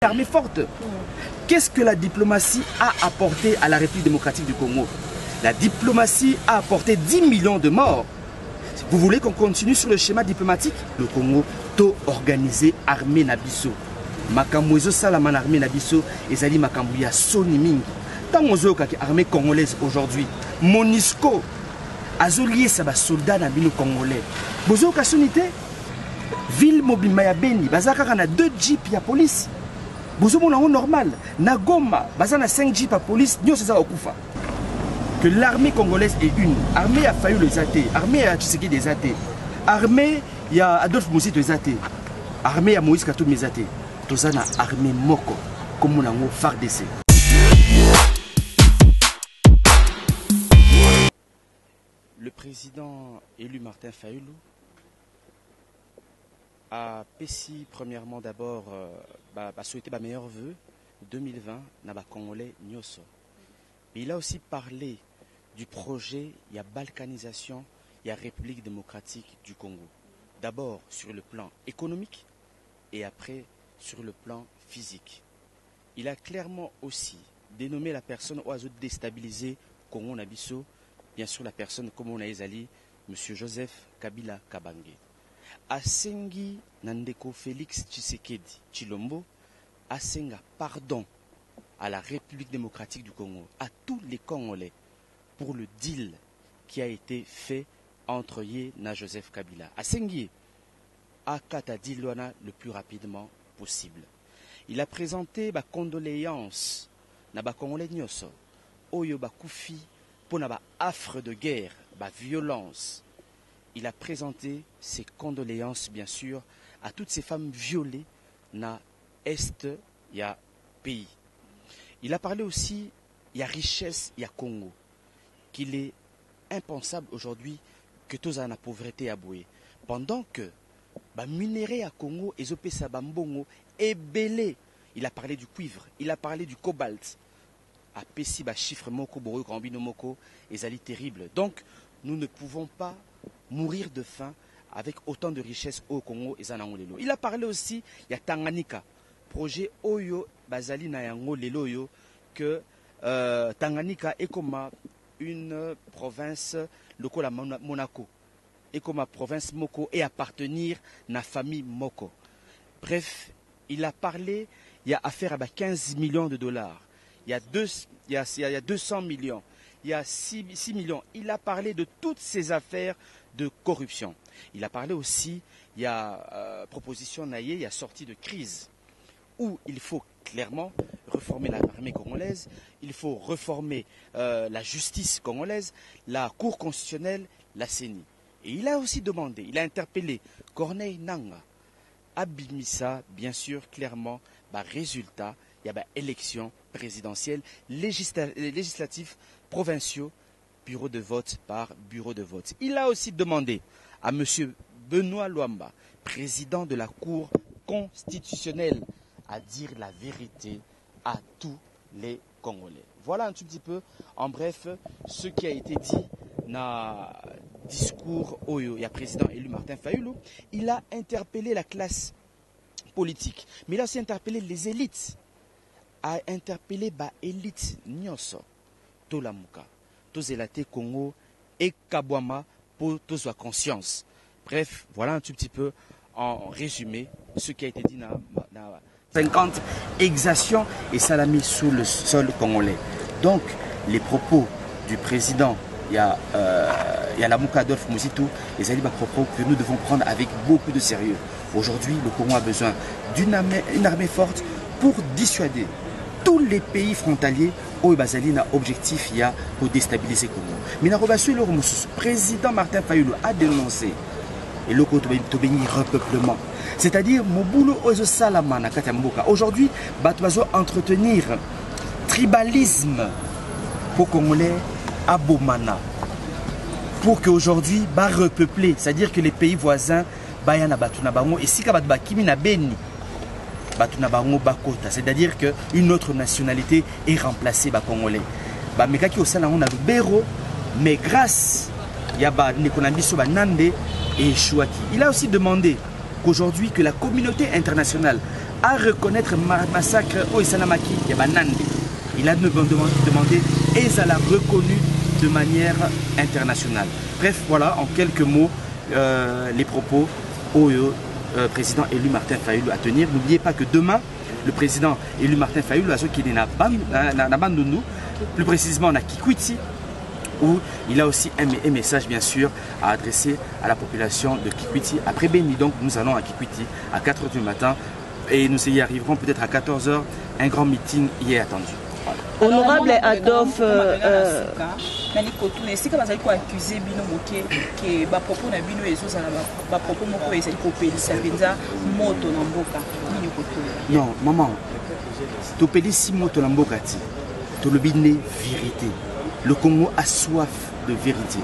armée forte. Qu'est-ce que la diplomatie a apporté à la République démocratique du Congo? La diplomatie a apporté 10 millions de morts. Vous voulez qu'on continue sur le schéma diplomatique? Le Congo to organisé armée Nabiso. Makambo ezo salaman armée Nabiso ezali makambo ya soni mingi. Tant ozo kaki armée congolaise aujourd'hui, MONUSCO azolié sa ba soldat na bino congolais. Bozo ka sonité ville mobima ya Beni bazaka na 2 jeeps ya police. Bozo mona normal na Goma bazana 5 jeeps ya police nyoso za okufa. Que l'armée congolaise est une. Armée a failli les athées. Armée a Tshisekedi des athées. Armée, il y a Adolphe Moussi des athées. Armée a Moïse Katou des athées. Tozana armée moko. Comme on a un FARDC. Le président élu Martin Fayulu a péci premièrement d'abord souhaité ma meilleurs vœux 2020 na ba Congolais nyoso. Mais il a aussi parlé du projet, il y a balkanisation, il y a République démocratique du Congo. D'abord sur le plan économique et après sur le plan physique. Il a clairement aussi dénommé la personne au hasard déstabilisé Congo Nabiso, bien sûr la personne comme on a ezali, M. Joseph Kabila Kabange. Asengi Nandeko Félix Tshisekedi Tshilombo, Asenga pardon à la République démocratique du Congo, à tous les Congolais, pour le deal qui a été fait entre Yé et Joseph Kabila. Asengi a kata dilwana le plus rapidement possible. Il a présenté ba condoléances na ba Congolais nyoso, oyo ba koufi pour na ba affre de guerre, ba violence. Il a présenté ses condoléances bien sûr à toutes ces femmes violées na est ya pays. Il a parlé aussi, il y a richesse, il y a Congo, qu'il est impensable aujourd'hui que tous en la pauvreté à bouer. Pendant que bah, minerai à Congo, ezopesa bambongo est belé. Il a parlé du cuivre, il a parlé du cobalt. A Pessi, bah, chiffre moko, boro, rambino moko, ezali terrible. Donc, nous ne pouvons pas mourir de faim avec autant de richesse au Congo et Zanangolelo. Il a parlé aussi, il y a Tanganyika. Projet Oyo Bazali Nayango Leloyo que Tanganyika est comme une province locale à Monaco et comme une province Moko et appartenir à la famille Moko. Bref, il a parlé, il y a affaire à 15 millions de dollars, il y a 200 millions, il y a 6 millions. Il a parlé de toutes ces affaires de corruption. Il a parlé aussi, il y a proposition Naye, il y a sortie de crise, où il faut clairement reformer l'armée congolaise, il faut reformer la justice congolaise, la Cour constitutionnelle, la CENI. Et il a aussi demandé, il a interpellé Corneille Nangaa, Abimissa, bien sûr, clairement, résultat, il y a élections présidentielles, législatives, provinciaux, bureau de vote par bureau de vote. Il a aussi demandé à M. Benoît Luamba, président de la Cour constitutionnelle, à dire la vérité à tous les Congolais. Voilà un tout petit peu, en bref, ce qui a été dit dans le discours Oyo, il y a président élu Martin Fayulu. Il a interpellé la classe politique, mais il a aussi interpellé les élites, a interpellé l'élite Nyoso, Tolamuka, Tozelate Congo et Kabwama pour tous la conscience. Bref, voilà un tout petit peu en résumé ce qui a été dit dans 50 exactions et salami sous le sol congolais. Donc, les propos du président, il y a Lamuka Adolphe Mouzitou, les propos que nous devons prendre avec beaucoup de sérieux. Aujourd'hui, le Congo a besoin d'une armée forte pour dissuader tous les pays frontaliers où Bazali a objectif pour déstabiliser le Congo. Mais le président Martin Fayulu a dénoncé et le repeuplement. C'est-à-dire, Mobulo Ozo Salamana Katamboka. Aujourd'hui, Batouazo entretenir tribalisme pour Congolais à Bomana. Pour qu'aujourd'hui, repeupler, c'est-à-dire que les pays voisins, Bayana Batunabango, et si Kabatba Kimina Beni, Batunabango Bakota, c'est-à-dire qu'une autre nationalité est remplacée par Congolais. Mekaki au Salamon a Béro, mais grâce à Nekonambiso Nande et Chouaki. Il a aussi demandé qu'aujourd'hui que la communauté internationale à reconnaître massacre au Isanamaki Yabanande. Il a demandé et ça l'a reconnu de manière internationale. Bref, voilà en quelques mots les propos au président élu Martin Fayulu à tenir. N'oubliez pas que demain, le président élu Martin Fayulu a ce qui est na Bandundu, plus précisément à Kikwiti, où il a aussi un message bien sûr à adresser à la population de Kikwiti. Après Beni, donc nous allons à Kikwiti à 4h du matin et nous y arriverons peut-être à 14h. Un grand meeting y est attendu. Voilà. Honorable Adolphe, non, maman, tu peux dire si moto l'amboka ti, tu le bine vérité. Le Congo a soif de vérité.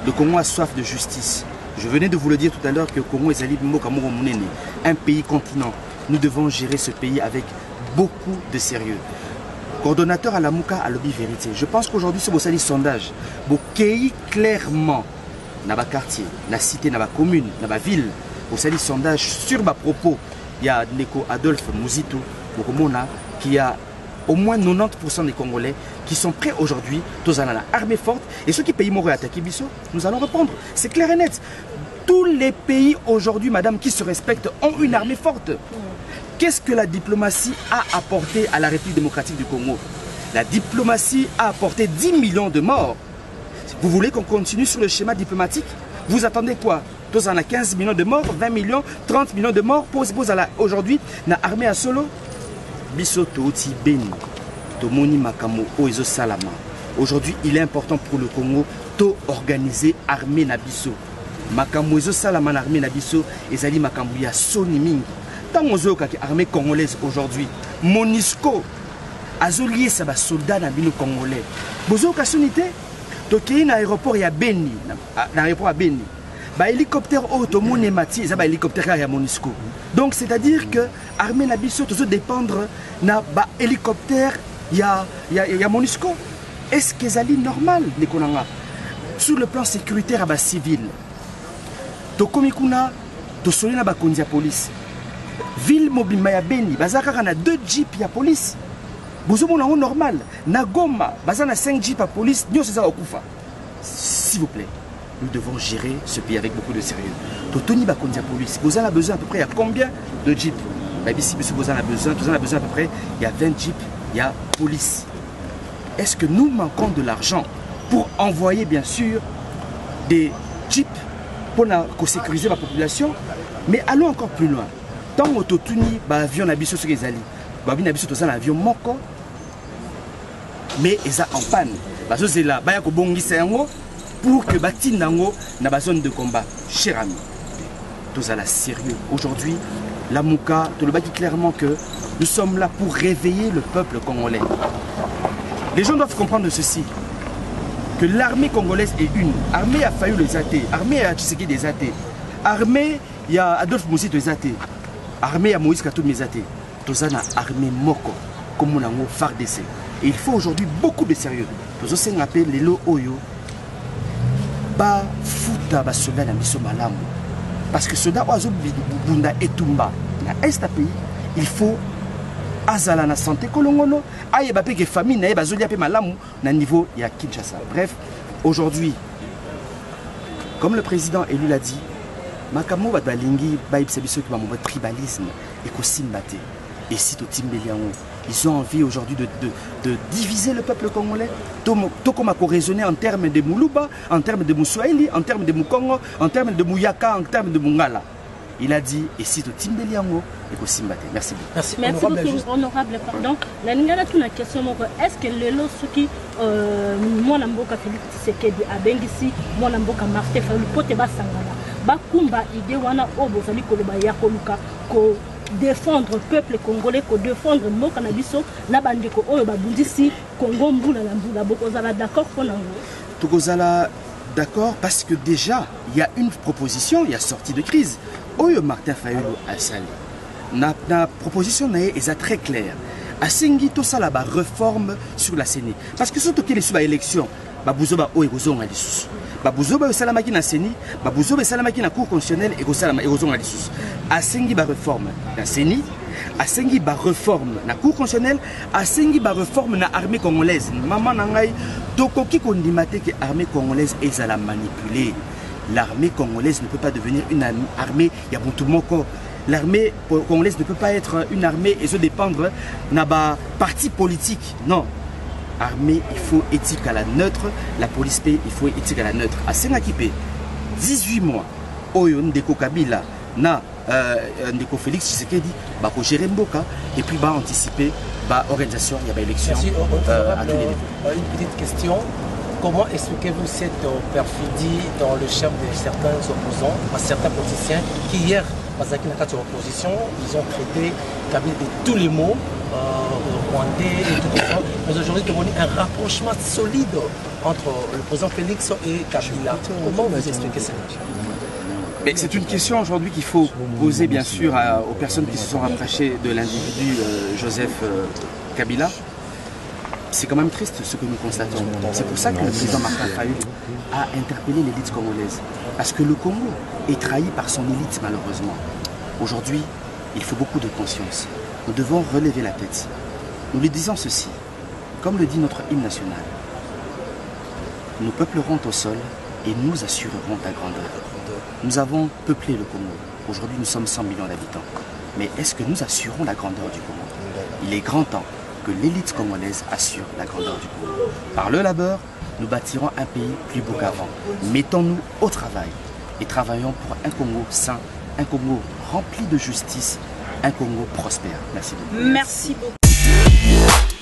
Le Congo a soif de justice. Je venais de vous le dire tout à l'heure que le Congo est un pays continent. Nous devons gérer ce pays avec beaucoup de sérieux. Coordonnateur à la Mouka à lobby vérité. Je pense qu'aujourd'hui, c'est un sondage. Vous clairement dans le quartier, dans la cité, dans la commune, dans la ville. Vous avez sondage sur ma propos. Il y a Neko Adolphe Mouzito, qui a au moins 90% des Congolais qui sont prêts aujourd'hui, tous à l'armée forte. Et ceux qui payent Moro et Atakibiso, nous allons répondre. C'est clair et net. Tous les pays aujourd'hui, madame, qui se respectent, ont une armée forte. Qu'est-ce que la diplomatie a apporté à la République démocratique du Congo? La diplomatie a apporté 10 millions de morts. Vous voulez qu'on continue sur le schéma diplomatique? Vous attendez quoi? Tous en a 15 millions de morts, 20 millions, 30 millions de morts. Aujourd'hui, dans l'armée à solo. Bisoto Oti Beni, Tomoni Makamo, Oezo Salama. Aujourd'hui, il est important pour le Congo de organiser l'armée Nabiso. Makamo Oezo Salama, l'armée Nabiso, et Zali Makambo, ya Soni Mingi. Tant que l'armée congolaise aujourd'hui, Monisco, Azolié, ça va soldat dans le Congolais. Bozo Kassunité, Tokéi dans l'aéroport, il y a Beni, dans l'aéroport à Beni. Bah, hélicoptère auto mon émati, ça va hélicoptère à Monisco. Donc c'est-à-dire que l'armée Nabiso doit dépendre na ba hélicoptère ya Monisco. Est-ce que c'est normal les konanga? Sur le plan sécuritaire à ba civil. To komikuna to solina ba kondia police. Ville mobile ya Beni, bazaka na 2 jeeps ya police. Bozo mona normal. Na Goma, bazana 5 jeeps à police, nyo c'est ça okufa. S'il vous plaît. Nous devons gérer ce pays avec beaucoup de sérieux. Totoni Bakondia Police, vous en avez besoin à peu près, il y a combien de jeeps? Ici, vous en avez besoin, à peu près, il y a 20 jeeps, il y a police. Est-ce que nous manquons de l'argent pour envoyer, bien sûr, des jeeps pour sécuriser la population? Mais allons encore plus loin. Tant que Totoni, avion Nabiso sur les alliés, Nabiso, tout ça, l'avion Moko, mais ils sont en panne. Parce que c'est là, pour que Batin Nango n'a pas zone de combat. Cher ami, tous à la sérieux. Aujourd'hui, la Mouka, tout le bas dit clairement que nous sommes là pour réveiller le peuple congolais. Les gens doivent comprendre ceci, que l'armée congolaise est une. Armée a failli les athées, armée a Tshisekedi des athées, armée il y a Adolphe Mouzito des athées, armée a Moïse Katumbi des athées. Tous à la armée Moko, comme on a FARDC. Et il faut aujourd'hui beaucoup de sérieux. Tous aussi on appelle les lots Oyo. Ba futa ba soldat na biso malamu parce que soldat oazo bunda etumba na est pays il faut azala na santé kolongono aye ba pe que famille na ba zolia pe malamu na niveau ya Kinshasa. Bref, aujourd'hui comme le président élu l'a dit, makamo ba balingi ba ibisa biso ki ba mo tribalisme et ko simbate et si to timbeliango. Ils ont envie aujourd'hui de diviser le peuple congolais. Tout comme à raisonner en termes de Moulouba, en termes de Moussoaili, en termes de Moukongo, en termes de Mouyaka, en termes de Mungala. Il a dit, et si tu Timbeliango et que Simbate. Merci beaucoup. Merci beaucoup, honorable. Pardon. La Ningala, tout la question, est-ce que le lot, ce qui, moi, Namboka Félix Tshisekedi, a Bengisi, moi, Namboka Martin Fayulu, Poteba Sangala, Bakumba, Ide, Wana, Obo, Zali, Koloba, Yakoluka, ko défendre le peuple congolais, ko défendre le Mokanabiso, Nabandeko, Oyo, Babundisi, Congo, Mboula, Mboula, Bokozala, d'accord pour nous? Tokozala, d'accord, parce que déjà, il y a une proposition, il y a sortie de crise. Oyo Martin Fayulu a salé. La proposition est très claire. A Sengi, tout ça là-bas, réforme sur la CENI. Parce que surtout qu'il est sur l'élection, Babouzoba Oyo Gozong Alissus. Babouzoba Salamaki na CENI, Babouzoba Salamaki na Cour constitutionnelle et Gozong Alissus. A Sengi, réforme la CENI, asengi ba réforme na cour constitutionnelle, asengi ba réforme na armée congolaise. Maman nangai tokoki kondimate que armée congolaise ezala manipulée. L'armée congolaise ne peut pas devenir une armée Yabutumoko. L'armée congolaise ne peut pas être une armée et se dépendre d'un parti politique. Non. Armée, il faut éthique à la neutre. La police, il faut éthique à la neutre. À Sénakipe, 18 mois, Oyo Ndeko Kabila, Ndeko Félix Tshisekedi, va gérer Mboka et puis va anticiper l'organisation, il y a l'élection. Une petite question. Comment expliquez-vous cette perfidie dans le chef de certains opposants, certains politiciens qui hier, dans la opposition, ils ont traité Kabila de tous les mots, rwandais et tout ça. Mais aujourd'hui, il y a un rapprochement solide entre le président Félix et Kabila. Comment vous expliquez ça? C'est une question aujourd'hui qu'il faut poser bien sûr aux personnes qui se sont rapprochées de l'individu Joseph Kabila. C'est quand même triste ce que nous constatons. C'est pour ça que le président Martin Fayulu a interpellé l'élite congolaise. Parce que le Congo est trahi par son élite malheureusement. Aujourd'hui, il faut beaucoup de conscience. Nous devons relever la tête. Nous lui disons ceci, comme le dit notre hymne national. Nous peuplerons au sol et nous assurerons ta grandeur. Nous avons peuplé le Congo. Aujourd'hui, nous sommes 100 millions d'habitants. Mais est-ce que nous assurons la grandeur du Congo? Il est grand temps que l'élite congolaise assure la grandeur du Congo. Par le labeur, nous bâtirons un pays plus beau qu'avant. Mettons-nous au travail et travaillons pour un Congo sain, un Congo rempli de justice, un Congo prospère. Merci beaucoup. Merci beaucoup.